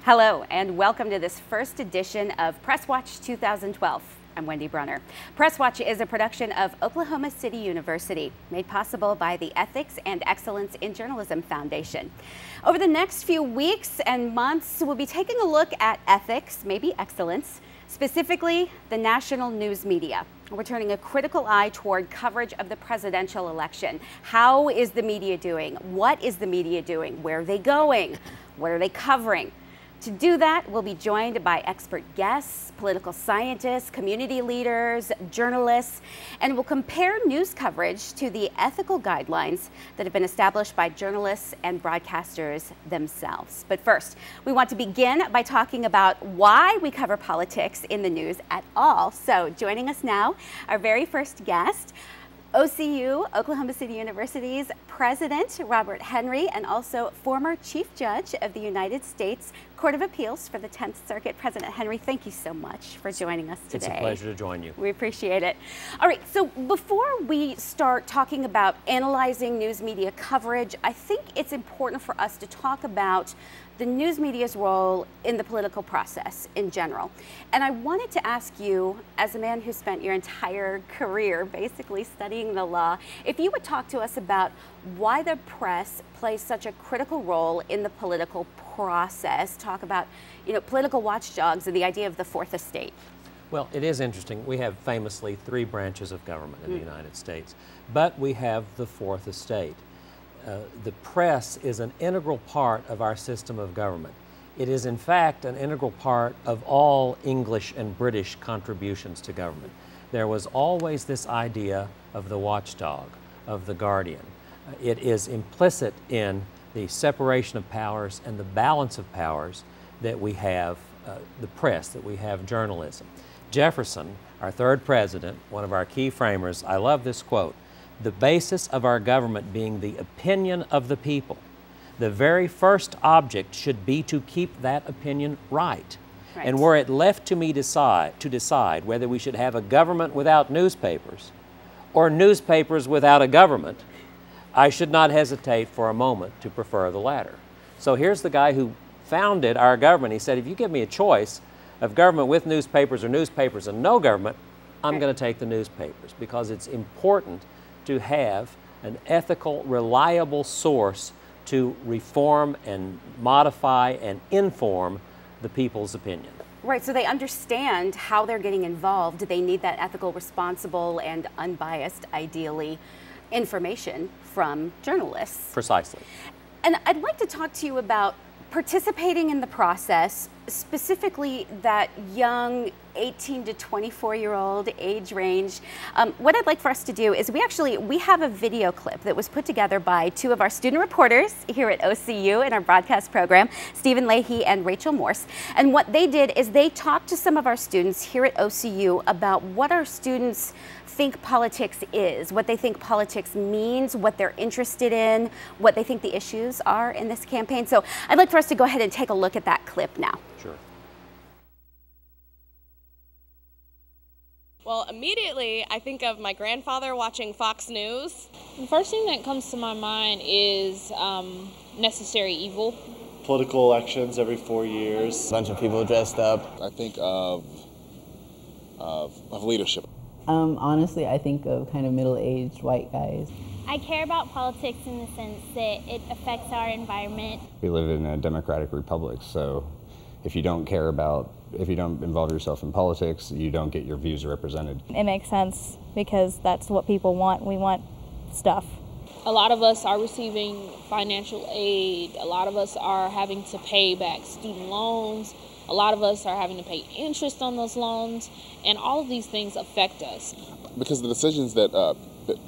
Hello and welcome to this first edition of Press Watch 2012. I'm Wendy Brunner. Press Watch is a production of Oklahoma City University, made possible by the Ethics and Excellence in Journalism Foundation. Over the next few weeks and months, we'll be taking a look at ethics, maybe excellence, specifically the national news media. We're turning a critical eye toward coverage of the presidential election. How is the media doing? What is the media doing? Where are they going? What are they covering? To do that, we'll be joined by expert guests, political scientists, community leaders, journalists, and we'll compare news coverage to the ethical guidelines that have been established by journalists and broadcasters themselves. But first, we want to begin by talking about why we cover politics in the news at all. So joining us now, our very first guest, OCU, Oklahoma City University's President Robert Henry, and also former Chief Judge of the United States Court of Appeals for the 10th Circuit. President Henry, thank you so much for joining us today. It's a pleasure to join you. We appreciate it. All right, so before we start talking about analyzing news media coverage, I think it's important for us to talk about the news media's role in the political process in general. And I wanted to ask you, as a man who spent your entire career basically studying the law, if you would talk to us about why the press plays such a critical role in the political process. Talk about, political watchdogs and the idea of the fourth estate. Well, it is interesting. We have famously three branches of government in the United States, but we have the fourth estate. The press is an integral part of our system of government. It is, in fact, an integral part of all English and British contributions to government. There was always this idea of the watchdog, of the guardian. It is implicit in the separation of powers and the balance of powers that we have the press, that we have journalism. Jefferson, our third president, one of our key framers, I love this quote: "The basis of our government being the opinion of the people, the very first object should be to keep that opinion right. And were it left to me to decide whether we should have a government without newspapers or newspapers without a government, I should not hesitate for a moment to prefer the latter." So here's the guy who founded our government. He said, if you give me a choice of government with newspapers or newspapers and no government, I'm going to take the newspapers, because it's important to have an ethical, reliable source to reform and modify and inform the people's opinion. Right, so they understand how they're getting involved. They need that ethical, responsible, and unbiased, ideally, information from journalists. Precisely. And I'd like to talk to you about participating in the process, specifically that young 18 to 24-year-old age range. What I'd like for us to do is we have a video clip that was put together by two of our student reporters here at OCU in our broadcast program, Stephen Leahy and Rachel Morse. And what they did is they talked to some of our students here at OCU about what our students think politics is, what they think politics means, what they're interested in, what they think the issues are in this campaign. So I'd like for us to go ahead and take a look at that clip now. Sure. Well, immediately I think of my grandfather watching Fox News. The first thing that comes to my mind is necessary evil. Political elections every 4 years. A bunch of people dressed up. I think of leadership. Honestly, I think of kind of middle-aged white guys. I care about politics in the sense that it affects our environment. We live in a democratic republic, so if you don't involve yourself in politics, you don't get your views represented. It makes sense because that's what people want. We want stuff. A lot of us are receiving financial aid. A lot of us are having to pay back student loans. A lot of us are having to pay interest on those loans, and all of these things affect us. Because the decisions that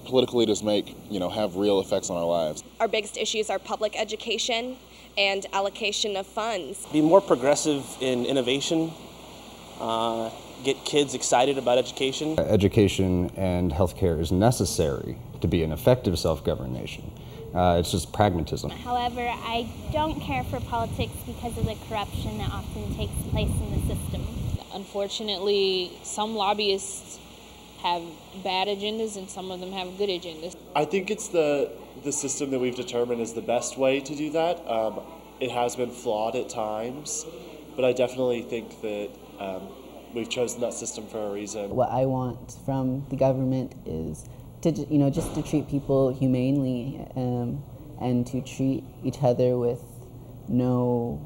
political leaders make, have real effects on our lives. Our biggest issues are public education and allocation of funds. Be more progressive in innovation, get kids excited about education. Education and healthcare is necessary to be an effective self-governed nation. It's just pragmatism. However, I don't care for politics because of the corruption that often takes place in the system. Unfortunately, some lobbyists have bad agendas and some of them have good agendas. I think it's the system that we've determined is the best way to do that. it has been flawed at times, but I definitely think that we've chosen that system for a reason. What I want from the government is to, just to treat people humanely and to treat each other with no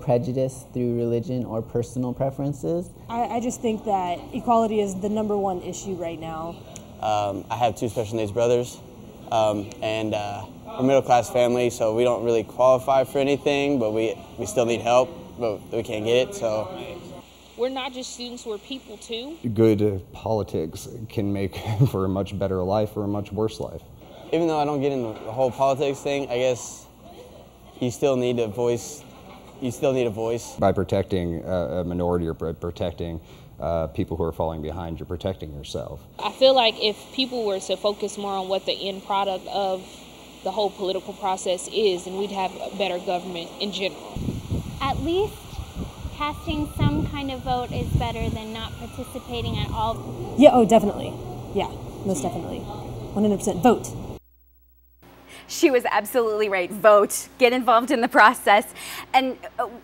prejudice through religion or personal preferences. I just think that equality is the #1 issue right now. I have 2 special needs brothers, and we're a middle-class family, so we don't really qualify for anything, but we still need help, but we can't get it, so. We're not just students, we're people too. Good politics can make for a much better life or a much worse life. Even though I don't get into the whole politics thing, I guess you still need a voice. By protecting a minority or protecting people who are falling behind, you're protecting yourself. I feel like if people were to focus more on what the end product of the whole political process is, then we'd have a better government in general. At least casting some kind of vote is better than not participating at all. Yeah, oh, definitely. Yeah, most definitely. 100% vote. She was absolutely right. Vote. Get involved in the process. And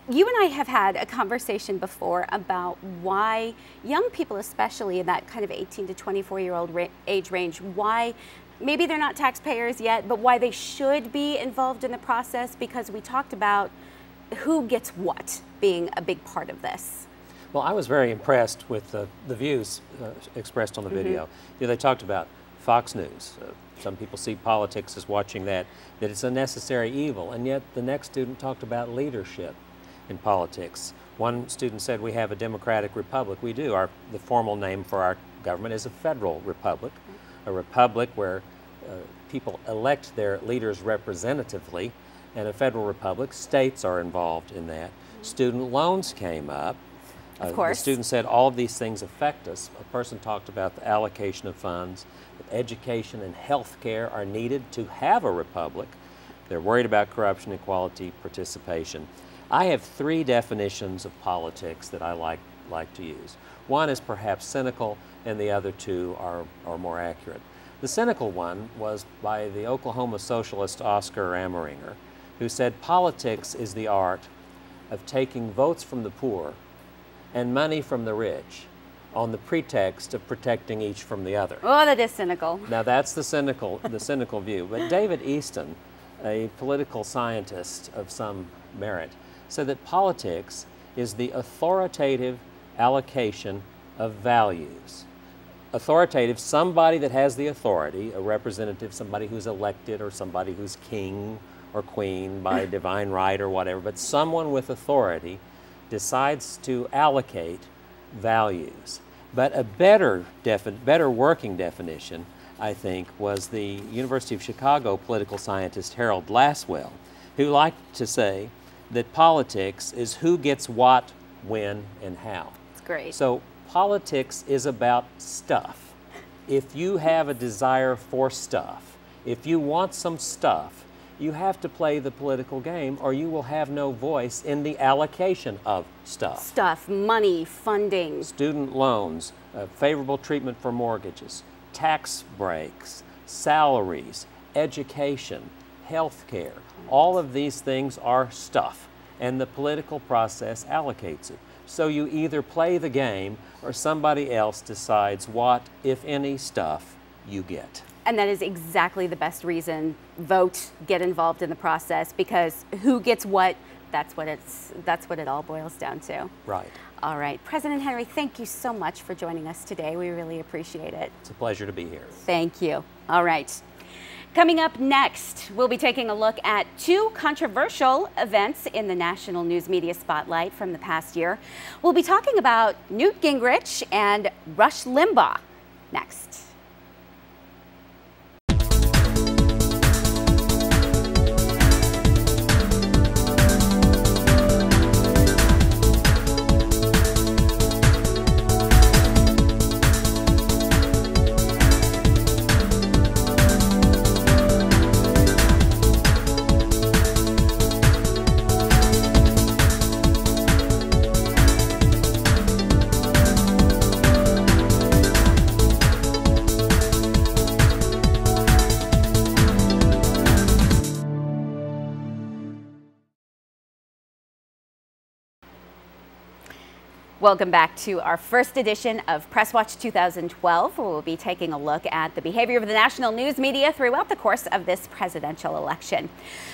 you and I have had a conversation before about why young people, especially in that kind of 18 to 24-year-old age range, why maybe they're not taxpayers yet, but why they should be involved in the process, because we talked about who gets what being a big part of this. Well, I was very impressed with the views expressed on the video. They talked about Fox News. Some people see politics as watching that it's a necessary evil, and yet the next student talked about leadership in politics. One student said we have a democratic republic. We do. The formal name for our government is a federal republic, a republic where people elect their leaders representatively, and a federal republic, states are involved in that. Student loans came up. Of course. The student said all of these things affect us. A person talked about the allocation of funds. Education and health care are needed to have a republic. They're worried about corruption, equality, participation. I have 3 definitions of politics that I like to use. One is perhaps cynical, and the other 2 are more accurate. The cynical one was by the Oklahoma socialist Oscar Ameringer, who said politics is the art of taking votes from the poor and money from the rich on the pretext of protecting each from the other. Oh, that is cynical. Now that's the cynical view. But David Easton, a political scientist of some merit, said that politics is the authoritative allocation of values. Authoritative, somebody that has the authority, a representative, somebody who's elected or somebody who's king or queen by divine right or whatever, but someone with authority decides to allocate values. But a better working definition, I think, was the University of Chicago political scientist Harold Lasswell, who liked to say that politics is who gets what, when, and how. That's great. So politics is about stuff. If you have a desire for stuff, if you want some stuff, you have to play the political game, or you will have no voice in the allocation of stuff. Stuff, money, funding. Student loans, favorable treatment for mortgages, tax breaks, salaries, education, health care. All of these things are stuff, and the political process allocates it. So you either play the game, or somebody else decides what, if any, stuff you get. And that is exactly the best reason. Vote, get involved in the process, because who gets what, that's what it all boils down to. Right. All right. President Henry, thank you so much for joining us today. We really appreciate it. It's a pleasure to be here. Thank you. All right. Coming up next, we'll be taking a look at 2 controversial events in the national news media spotlight from the past year. We'll be talking about Newt Gingrich and Rush Limbaugh next. Welcome back to our first edition of Press Watch 2012, where we'll be taking a look at the behavior of the national news media throughout the course of this presidential election.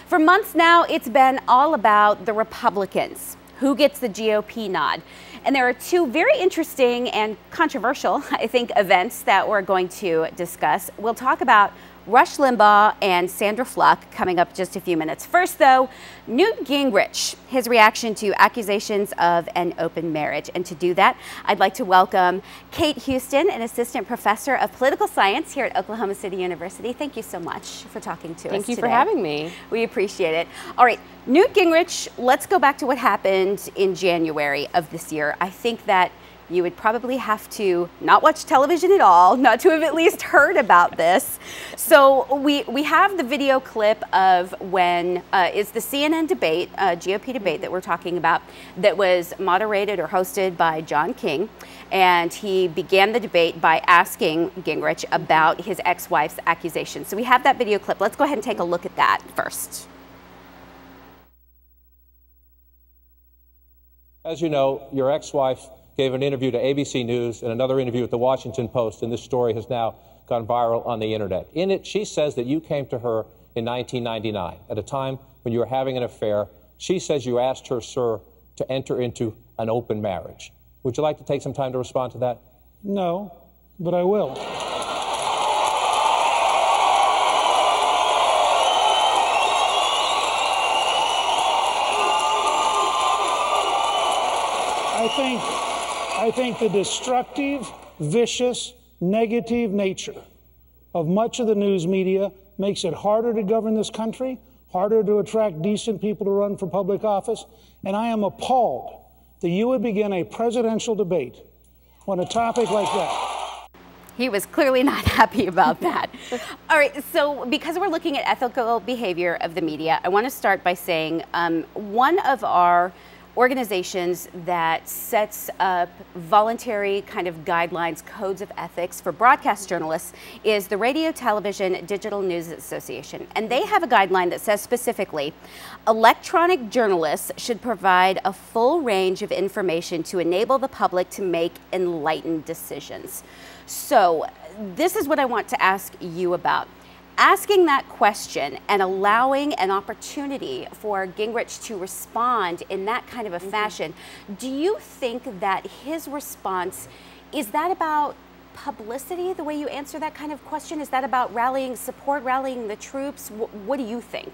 For months now, it's been all about the Republicans. Who gets the GOP nod? And there are two very interesting and controversial, I think, events that we're going to discuss. We'll talk about Rush Limbaugh and Sandra Fluke coming up just a few minutes. First, though, Newt Gingrich, his reaction to accusations of an open marriage. And to do that, I'd like to welcome Kate Houston, an assistant professor of political science here at Oklahoma City University. Thank you so much for talking to us today. Thank you for having me. We appreciate it. All right, Newt Gingrich, let's go back to what happened in January of this year. I think that you would probably have to not watch television at all, not to have at least heard about this. So we have the video clip of when it's the CNN debate, GOP debate that we're talking about, that was moderated or hosted by John King. And he began the debate by asking Gingrich about his ex-wife's accusations. So we have that video clip. Let's go ahead and take a look at that first. As you know, your ex-wife gave an interview to ABC News and another interview at the Washington Post, and this story has now gone viral on the internet. In it, she says that you came to her in 1999, at a time when you were having an affair. She says you asked her, sir, to enter into an open marriage. Would you like to take some time to respond to that? No, but I will. I think the destructive, vicious, negative nature of much of the news media makes it harder to govern this country, harder to attract decent people to run for public office, and I am appalled that you would begin a presidential debate on a topic like that. He was clearly not happy about that. All right, so because we're looking at ethical behavior of the media, I want to start by saying one of our organizations that sets up voluntary kind of guidelines, codes of ethics for broadcast journalists is the Radio, Television, Digital News Association. And they have a guideline that says specifically, electronic journalists should provide a full range of information to enable the public to make enlightened decisions. So this is what I want to ask you about. Asking that question and allowing an opportunity for Gingrich to respond in that kind of a fashion, do you think that his response, is that about publicity, the way you answer that kind of question? Is that about rallying support, rallying the troops? What do you think?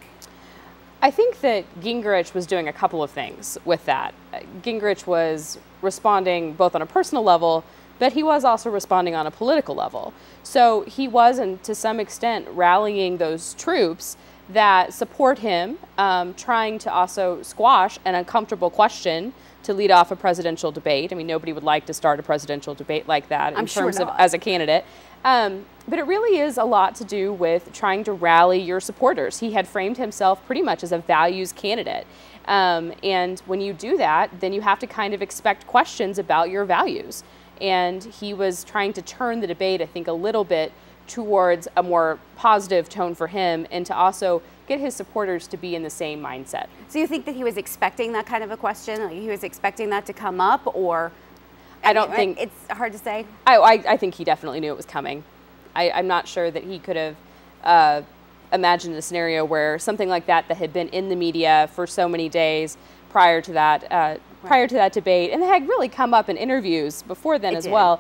I think that Gingrich was doing a couple of things with that. Gingrich was responding both on a personal level, but he was also responding on a political level. So he was, and to some extent, rallying those troops that support him, trying to also squash an uncomfortable question to lead off a presidential debate. I mean, nobody would like to start a presidential debate like that in terms of as a candidate. But it really is a lot to do with trying to rally your supporters. He had framed himself pretty much as a values candidate. And when you do that, then you have to kind of expect questions about your values. And he was trying to turn the debate, I think, a little bit towards a more positive tone for him and to also get his supporters to be in the same mindset. So you think that he was expecting that kind of a question? Like he was expecting that to come up, or? I don't think. It's hard to say. I think he definitely knew it was coming. I'm not sure that he could have imagined a scenario where something like that had been in the media for so many days prior to that debate, and it had really come up in interviews before then as well.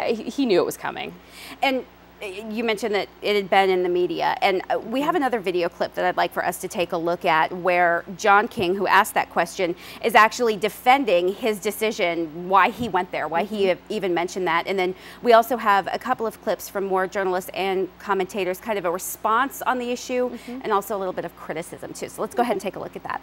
He knew it was coming. And you mentioned that it had been in the media, and we have another video clip that I'd like for us to take a look at where John King, who asked that question, is actually defending his decision, why he went there, why he even mentioned that. And then we also have a couple of clips from more journalists and commentators, kind of a response on the issue, and also a little bit of criticism too. So let's go ahead and take a look at that.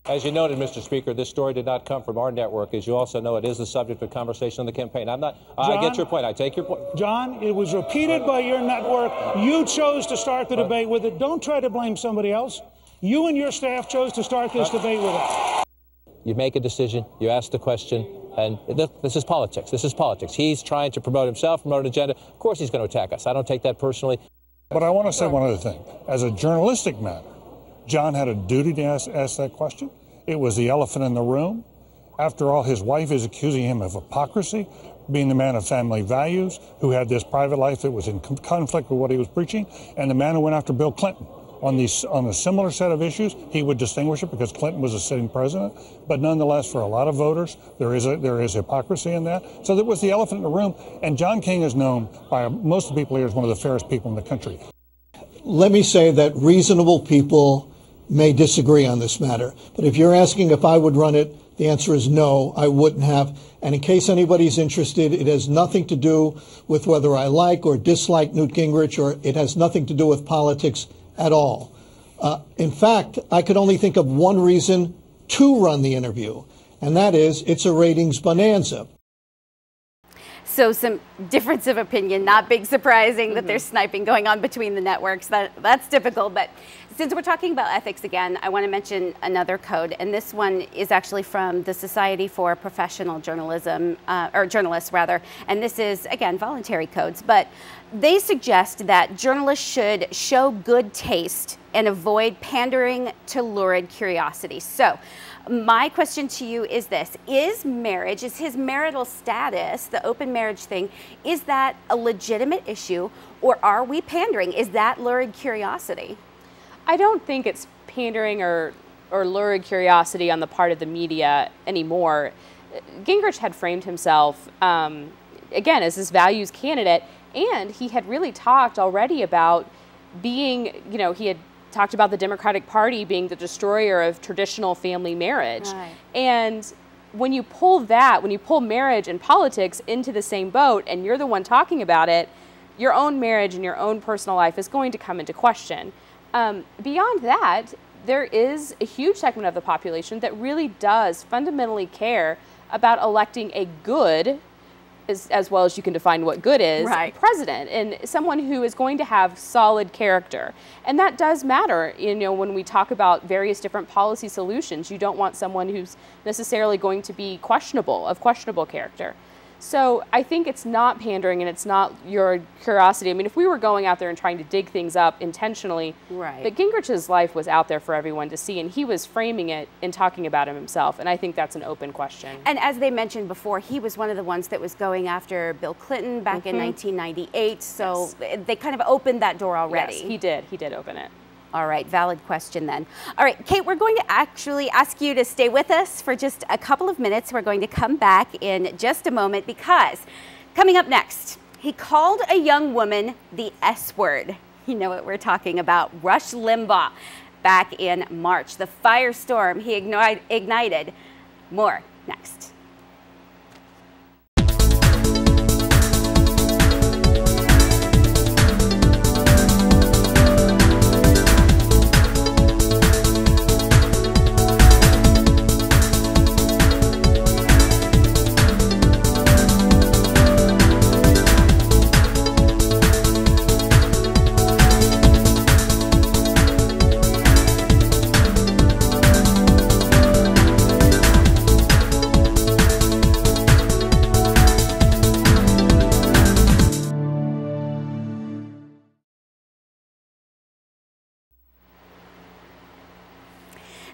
As you noted, Mr. Speaker, this story did not come from our network. As you also know, it is the subject of conversation on the campaign. I get your point. I take your point. John, it was repeated by your network. You chose to start the debate with it. Don't try to blame somebody else. You and your staff chose to start this debate with it. You make a decision, you ask the question, and this is politics. This is politics. He's trying to promote himself, promote an agenda. Of course he's going to attack us. I don't take that personally. But I want to say one other thing. As a journalistic matter, John had a duty to ask that question, It was the elephant in the room. After all, his wife is accusing him of hypocrisy, being the man of family values, who had this private life that was in conflict with what he was preaching, and the man who went after Bill Clinton. On a similar set of issues, he would distinguish it because Clinton was a sitting president. But nonetheless, for a lot of voters, there is hypocrisy in that. So that was the elephant in the room. And John King is known by most of the people here as one of the fairest people in the country. Let me say that reasonable people may disagree on this matter. But if you're asking if I would run it, the answer is no, I wouldn't have. And in case anybody's interested, it has nothing to do with whether I like or dislike Newt Gingrich, or it has nothing to do with politics at all. In fact, I could only think of one reason to run the interview, and that is it's a ratings bonanza. So some difference of opinion, not big surprising that there's sniping going on between the networks. That's typical. But since we're talking about ethics again, I want to mention another code, and this one is actually from the Society for Professional Journalism, or journalists rather, and this is, again, voluntary codes, but they suggest that journalists should show good taste and avoid pandering to lurid curiosity. So my question to you is this: is marriage, is his marital status, the open marriage thing, is that a legitimate issue, or are we pandering? Is that lurid curiosity? I don't think it's pandering or lurid curiosity on the part of the media anymore. Gingrich had framed himself, again, as this values candidate, and he had really talked already about being, he had talked about the Democratic Party being the destroyer of traditional family marriage. Right. And when you pull marriage and politics into the same boat, and you're the one talking about it, your own marriage and your own personal life is going to come into question. Beyond that, there is a huge segment of the population that really does fundamentally care about electing a good, as well as you can define what good is, right, president, and someone who is going to have solid character. And that does matter, when we talk about various different policy solutions. You don't want someone who's necessarily going to be of questionable character. So I think it's not pandering and it's not your curiosity. I mean, if we were going out there and trying to dig things up intentionally, right, but Gingrich's life was out there for everyone to see, and he was framing it and talking about it himself, and I think that's an open question. And as they mentioned before, he was one of the ones that was going after Bill Clinton back in 1998, so yes, they kind of opened that door already. Yes, he did open it. All right, valid question then. All right, Kate, we're going to actually ask you to stay with us for just a couple of minutes. We're going to come back in just a moment, because coming up next, he called a young woman the S word. You know what we're talking about, Rush Limbaugh, back in March. The firestorm he ignited. More next.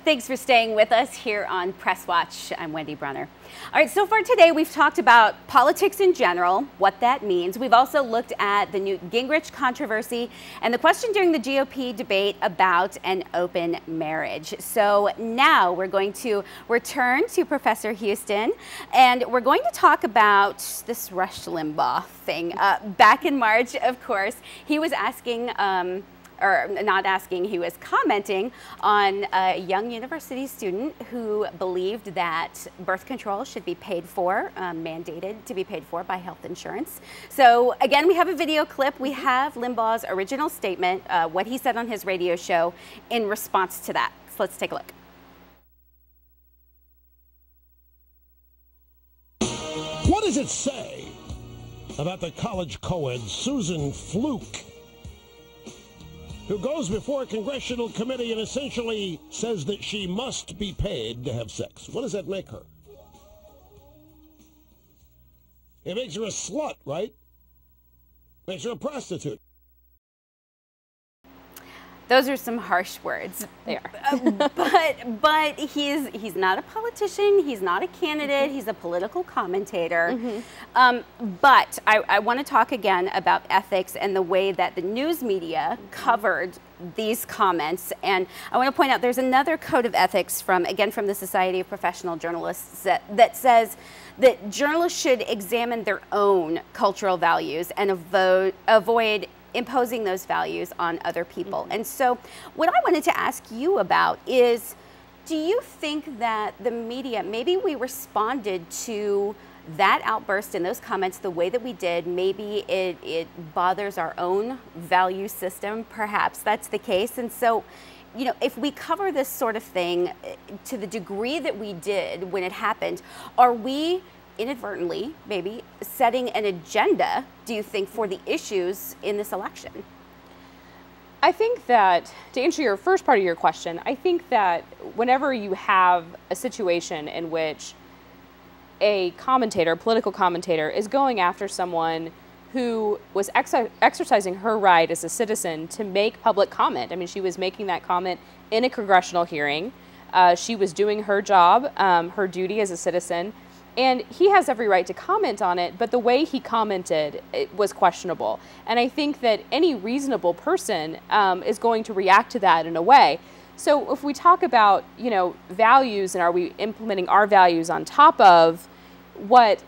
Thanks for staying with us here on Press Watch. I'm Wendy Brunner. All right, so far today we've talked about politics in general, what that means. We've also looked at the Newt Gingrich controversy and the question during the GOP debate about an open marriage. So now we're going to return to Professor Houston, and we're going to talk about this Rush Limbaugh thing. Back in March, of course, he was asking or not asking, he was commenting on a young university student who believed that birth control should be paid for, mandated to be paid for by health insurance. So again, we have a video clip. We have Limbaugh's original statement, what he said on his radio show in response to that. So let's take a look. What does it say about the college co-ed Susan Fluke, who goes before a congressional committee and essentially says that she must be paid to have sex? What does that make her? It makes her a slut, right? Makes her a prostitute. Those are some harsh words. They are. but he's not a politician. He's not a candidate. He's a political commentator. But I want to talk again about ethics and the way that the news media covered these comments. And I want to point out there's another code of ethics from the Society of Professional Journalists that says that journalists should examine their own cultural values and avoid imposing those values on other people. And so what I wanted to ask you about is, do you think that the media, maybe we responded to that outburst and those comments the way that we did? Maybe it bothers our own value system. Perhaps that's the case. And so, you know, if we cover this sort of thing to the degree that we did when it happened, are we inadvertently maybe setting an agenda, do you think, for the issues in this election? I think that, to answer your first part of your question, I think that whenever you have a situation in which a political commentator, is going after someone who was exercising her right as a citizen to make public comment. I mean, she was making that comment in a congressional hearing. She was doing her job, her duty as a citizen, and he has every right to comment on it, but the way he commented, it was questionable. And I think that any reasonable person is going to react to that in a way. So if we talk about, you know, values, and are we implementing our values on top of what,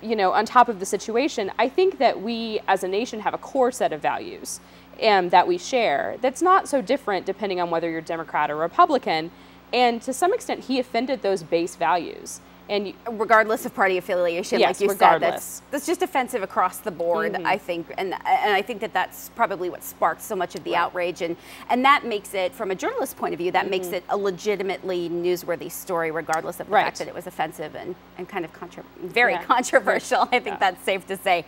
you know, on top of the situation, I think that we as a nation have a core set of values that we share that's not so different depending on whether you're Democrat or Republican. And to some extent, he offended those base values. And regardless of party affiliation, yes, like you said, that's just offensive across the board, I think. And I think that that's probably what sparked so much of the outrage. And that makes it, from a journalist's point of view, that makes it a legitimately newsworthy story, regardless of the fact that it was offensive and kind of very controversial. I think that's safe to say.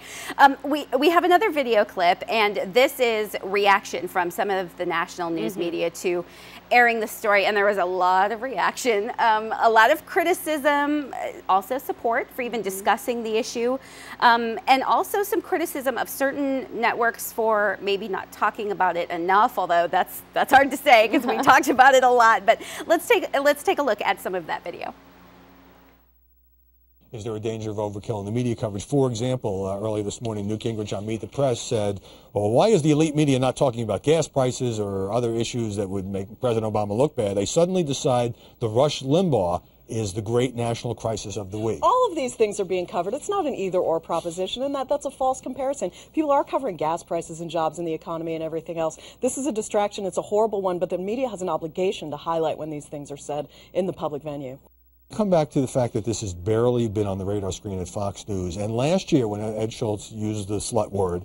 We have another video clip, and this is reaction from some of the national news media to airing the story, and there was a lot of reaction, a lot of criticism, also support for even discussing the issue, and also some criticism of certain networks for maybe not talking about it enough, although that's hard to say because we talked about it a lot. But let's take a look at some of that video. Is there a danger of overkill in the media coverage? For example, earlier this morning, Newt Gingrich on Meet the Press said, well, why is the elite media not talking about gas prices or other issues that would make President Obama look bad? They suddenly decide the Rush Limbaugh is the great national crisis of the week. All of these things are being covered. It's not an either-or proposition, and that's a false comparison. People are covering gas prices and jobs and the economy and everything else. This is a distraction. It's a horrible one, but the media has an obligation to highlight when these things are said in the public venue. Come back to the fact that this has barely been on the radar screen at Fox News. And last year, when Ed Schultz used the slut word,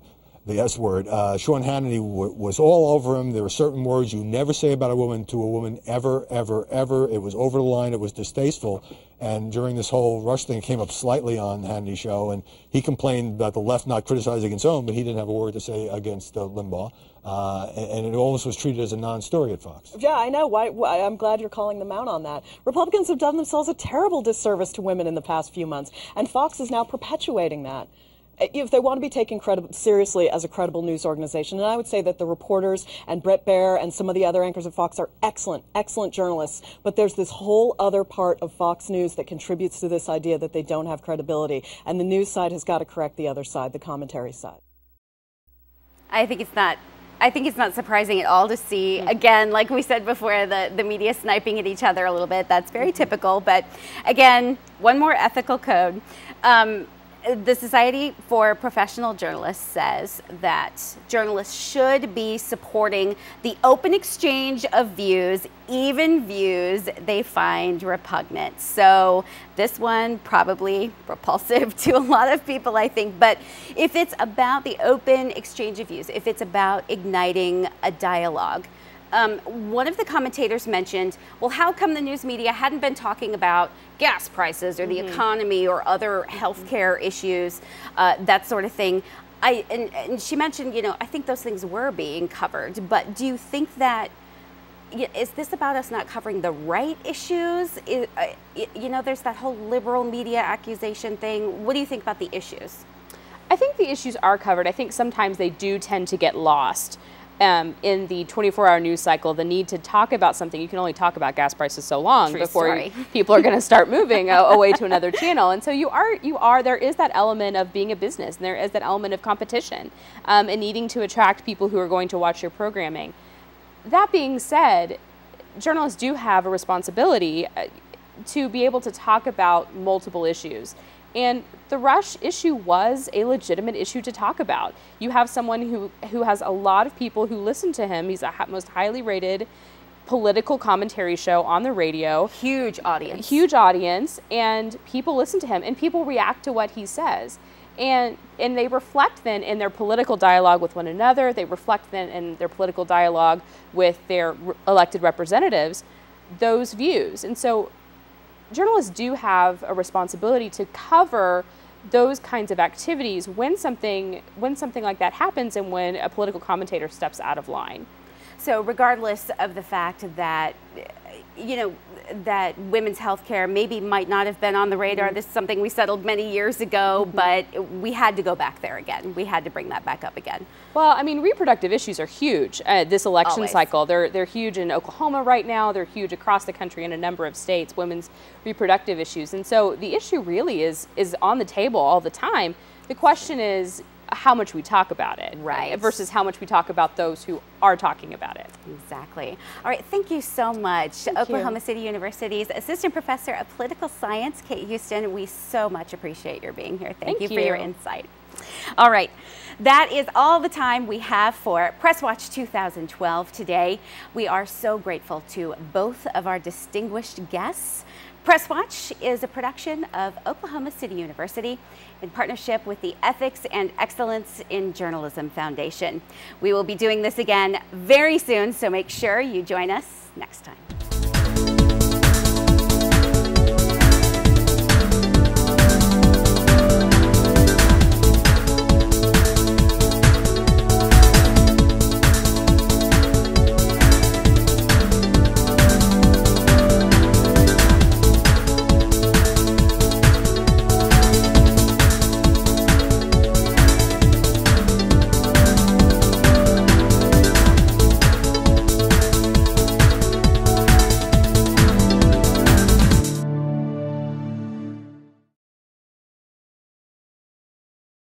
the S word, Sean Hannity was all over him. There were certain words you never say about a woman to a woman ever, ever, ever. It was over the line. It was distasteful. And during this whole Rush thing, it came up slightly on Hannity's show, and he complained about the left not criticizing its own, but he didn't have a word to say against Limbaugh. And it almost was treated as a non-story at Fox. Yeah, I know. I'm glad you're calling them out on that. Republicans have done themselves a terrible disservice to women in the past few months, and Fox is now perpetuating that. If they want to be taken seriously as a credible news organization, and I would say that the reporters and Brett Baer and some of the other anchors at Fox are excellent, excellent journalists, but there's this whole other part of Fox News that contributes to this idea that they don't have credibility, and the news side has got to correct the other side, the commentary side. I think it's not surprising at all to see, again, like we said before, the media sniping at each other a little bit. That's very typical. But again, one more ethical code. The Society for Professional Journalists says that journalists should be supporting the open exchange of views, even views they find repugnant. So this one probably repulsive to a lot of people, I think. But if it's about the open exchange of views, if it's about igniting a dialogue, one of the commentators mentioned, well, how come the news media hadn't been talking about gas prices or the economy or other healthcare issues, that sort of thing? And she mentioned, you know, I think those things were being covered, but do you think that, is this about us not covering the right issues? You know, there's that whole liberal media accusation thing. What do you think about the issues? I think the issues are covered. I think sometimes they do tend to get lost. in the 24-hour news cycle, the need to talk about something. You can only talk about gas prices so long before people are going to start moving away to another channel. And so there is that element of being a business, and there is that element of competition and needing to attract people who are going to watch your programming. That being said, journalists do have a responsibility to be able to talk about multiple issues. And the Rush issue was a legitimate issue to talk about. You have someone who has a lot of people who listen to him. He's the most highly rated political commentary show on the radio. Huge audience. Huge audience, and people listen to him, and people react to what he says. And they reflect then in their political dialogue with one another. They reflect then in their political dialogue with their elected representatives, those views. And so journalists do have a responsibility to cover those kinds of activities when something like that happens and when a political commentator steps out of line. So regardless of the fact that, that women's health care maybe might not have been on the radar, this is something we settled many years ago, but we had to go back there again. We had to bring that back up again. Well, I mean, reproductive issues are huge this election cycle. They're huge in Oklahoma right now. They're huge across the country in a number of states, women's reproductive issues. And so the issue really is on the table all the time. The question is how much we talk about it, versus how much we talk about those who are talking about it. Exactly. All right, thank you so much. Oklahoma City University's Assistant Professor of Political Science, Kate Houston, we so much appreciate your being here. Thank you for your insight. All right, that is all the time we have for Press Watch 2012 today. We are so grateful to both of our distinguished guests. Press Watch is a production of Oklahoma City University in partnership with the Ethics and Excellence in Journalism Foundation. We will be doing this again very soon, so make sure you join us next time.